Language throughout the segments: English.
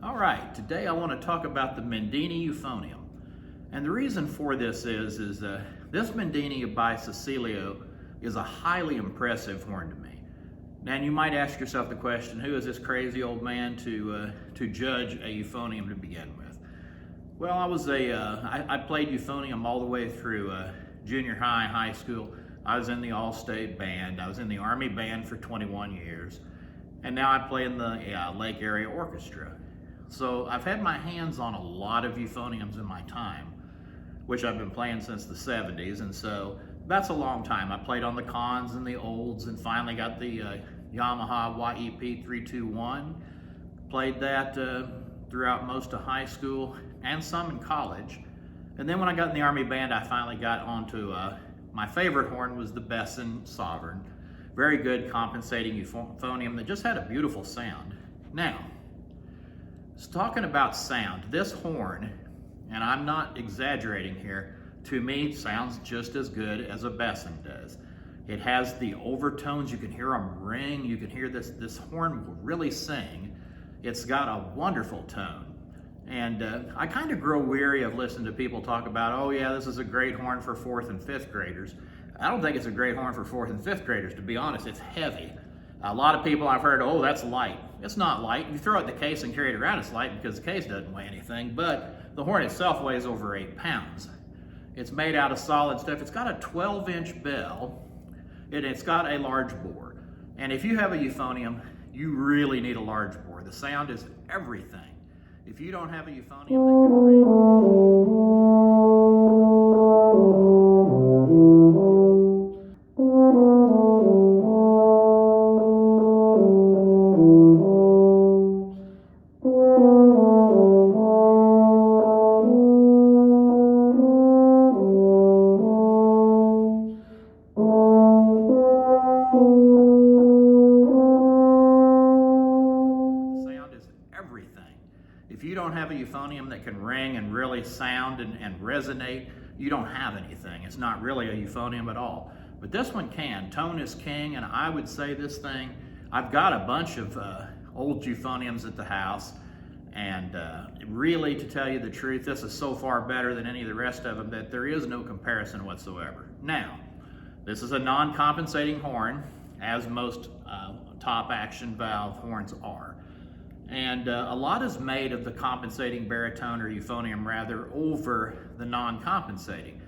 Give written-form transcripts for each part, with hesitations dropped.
All right, today I want to talk about the Mendini Euphonium. And the reason for this is this Mendini by Cecelio is a highly impressive horn to me. Now you might ask yourself the question, who is this crazy old man to judge a euphonium to begin with? Well, I played euphonium all the way through junior high, high school. I was in the all-state band. I was in the Army Band for 21 years. And now I play in the Lake Area Orchestra. So I've had my hands on a lot of euphoniums in my time, which I've been playing since the 70s, and so that's a long time. I played on the cons and the olds, and finally got the Yamaha YEP 321. Played that throughout most of high school and some in college. And then when I got in the Army Band, I finally got onto my favorite horn was the Besson Sovereign. Very good compensating euphonium that just had a beautiful sound. Now, talking about sound, this horn, and I'm not exaggerating here, to me sounds just as good as a Besson does. It has the overtones, you can hear them ring, you can hear this horn will really sing. It's got a wonderful tone. And I kind of grow weary of listening to people talk about, oh yeah, this is a great horn for 4th and 5th graders. I don't think it's a great horn for 4th and 5th graders, to be honest. It's heavy. A lot of people I've heard, oh, that's light. It's not light. You throw it in the case and carry it around, it's light because the case doesn't weigh anything, but the horn itself weighs over 8 pounds. It's made out of solid stuff. It's got a 12-inch bell, and it's got a large bore. And if you have a euphonium, you really need a large bore. The sound is everything. If you don't have a euphonium that can ring, if you don't have a euphonium that can ring and really sound and resonate, you don't have anything. It's not really a euphonium at all. But this one can. Tone is king, and I would say this thing, I've got a bunch of old euphoniums at the house, and really, to tell you the truth, this is so far better than any of the rest of them that there is no comparison whatsoever. Now, this is a non-compensating horn, as most top action valve horns are. And a lot is made of the compensating baritone, or euphonium rather, over the non-compensating.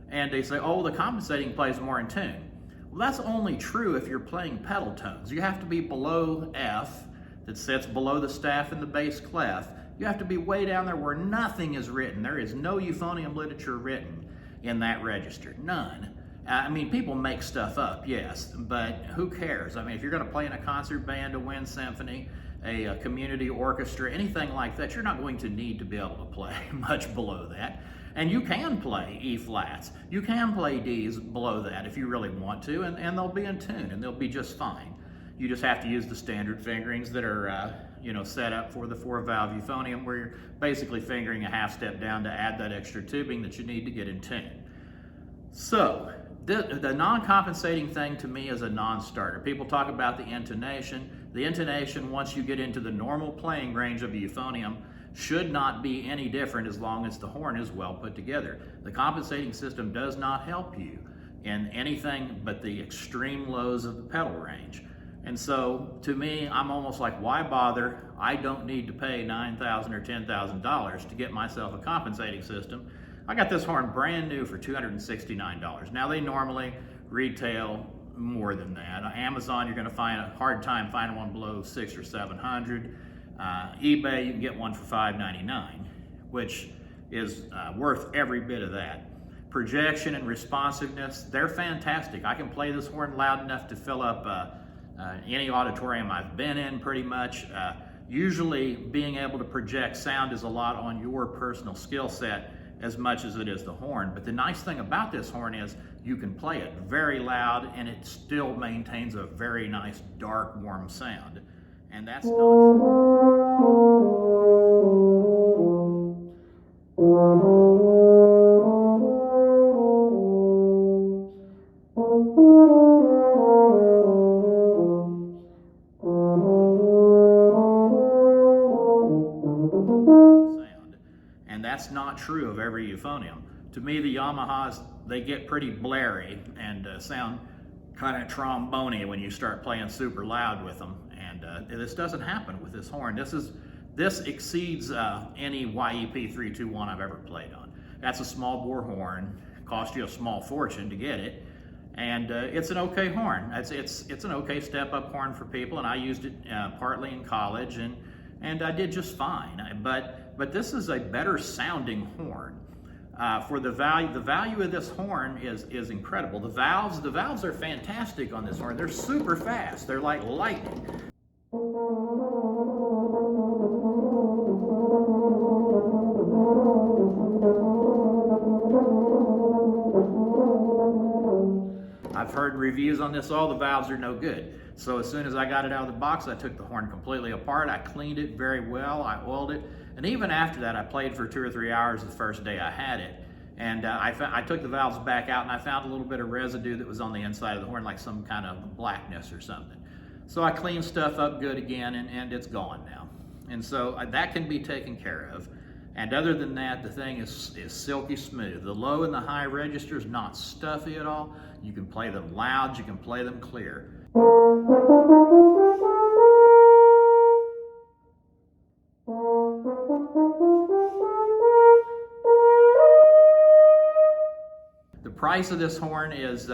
And they say, oh, the compensating plays more in tune. Well, that's only true if you're playing pedal tones. You have to be below F, that sits below the staff in the bass clef. You have to be way down there where nothing is written. There is no euphonium literature written in that register, none. I mean, people make stuff up, yes, but who cares? I mean, if you're going to play in a concert band, a wind symphony, a community orchestra, anything like that, you're not going to need to be able to play much below that. And you can play E flats. You can play Ds below that if you really want to, and they'll be in tune and they'll be just fine. You just have to use the standard fingerings that are set up for the 4-valve euphonium, where you're basically fingering a half step down to add that extra tubing that you need to get in tune. So, the non-compensating thing to me is a non-starter. People talk about the intonation. The intonation, once you get into the normal playing range of a euphonium, should not be any different as long as the horn is well put together. The compensating system does not help you in anything but the extreme lows of the pedal range. And so, to me, I'm almost like, why bother? I don't need to pay $9,000 or $10,000 to get myself a compensating system. I got this horn brand new for $269. Now, they normally retail more than that. On Amazon, you're going to find a hard time finding one below $600 or $700. eBay, you can get one for $599, which is worth every bit of that. Projection and responsiveness, they're fantastic. I can play this horn loud enough to fill up any auditorium I've been in, pretty much. Usually, being able to project sound is a lot on your personal skill set as much as it is the horn. But the nice thing about this horn is you can play it very loud and it still maintains a very nice, dark, warm sound. And that's not true. and that's not true of every euphonium. To me, the Yamahas, they get pretty blary and sound kind of trombone-y when you start playing super loud with them. And this doesn't happen with this horn. This exceeds any YEP 321 I've ever played on. That's a small bore horn. It cost you a small fortune to get it. And it's an okay horn. It's an okay step-up horn for people, and I used it partly in college, and I did just fine. But this is a better sounding horn. For the value of this horn is incredible. The valves are fantastic on this horn. They're super fast. They're like lightning. I've heard reviews on this, all the valves are no good. So as soon as I got it out of the box, I took the horn completely apart. I cleaned it very well, I oiled it, and even after that, I played for 2 or 3 hours the first day I had it. And I took the valves back out, and I found a little bit of residue that was on the inside of the horn, like some kind of blackness or something. So I cleaned stuff up good again, and it's gone now. And so that can be taken care of. And other than that, the thing is silky smooth. The low and the high registers, not stuffy at all. You can play them loud, you can play them clear. The price of this horn is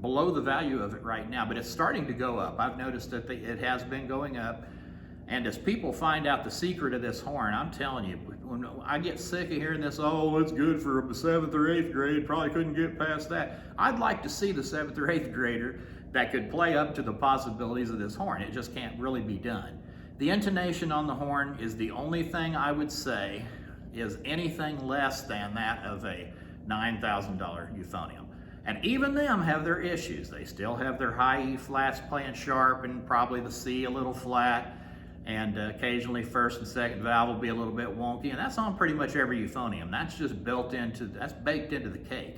below the value of it right now, but it's starting to go up. I've noticed that it has been going up. And as people find out the secret of this horn, I'm telling you, when I get sick of hearing this, oh, it's good for a 7th or 8th grade, probably couldn't get past that. I'd like to see the 7th or 8th grader that could play up to the possibilities of this horn. It just can't really be done. The intonation on the horn is the only thing I would say is anything less than that of a $9,000 euphonium. And even them have their issues. They still have their high E flats playing sharp and probably the C a little flat. And occasionally first and second valve will be a little bit wonky, and that's on pretty much every euphonium. That's just that's baked into the cake.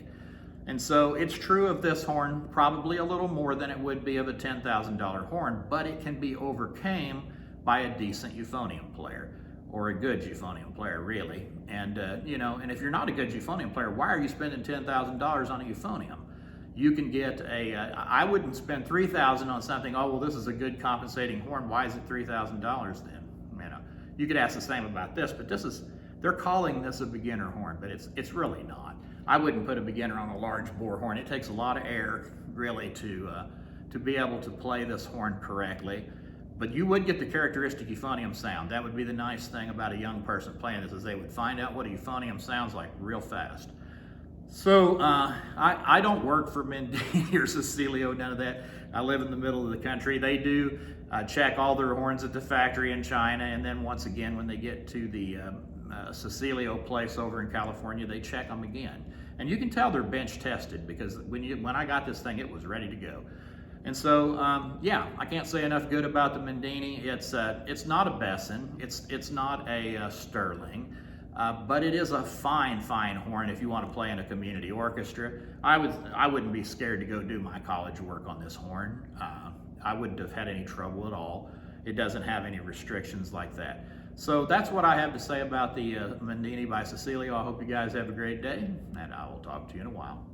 And so it's true of this horn, probably a little more than it would be of a $10,000 horn, but it can be overcome by a decent euphonium player, or a good euphonium player, really. And and if you're not a good euphonium player, why are you spending $10,000 on a euphonium? You can get I wouldn't spend $3,000 on something, oh, well, this is a good compensating horn. Why is it $3,000 then? You could ask the same about this, but they're calling this a beginner horn, but it's really not. I wouldn't put a beginner on a large bore horn. It takes a lot of air, really, to be able to play this horn correctly. But you would get the characteristic euphonium sound. That would be the nice thing about a young person playing this, is they would find out what a euphonium sounds like real fast. So I don't work for Mendini or Cecelio, none of that. I live in the middle of the country. They do check all their horns at the factory in China, and then once again when they get to the Cecelio place over in California, they check them again. And you can tell they're bench tested, because when I got this thing, it was ready to go. And so yeah, I can't say enough good about the Mendini. It's not a Besson, it's not a Sterling. But it is a fine horn if you want to play in a community orchestra. I wouldn't be scared to go do my college work on this horn. I wouldn't have had any trouble at all. It doesn't have any restrictions like that. So that's what I have to say about the Mendini by Cecelio. I hope you guys have a great day, and I will talk to you in a while.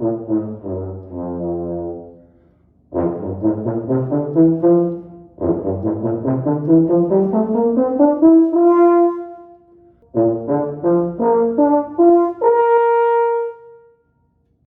Thank you.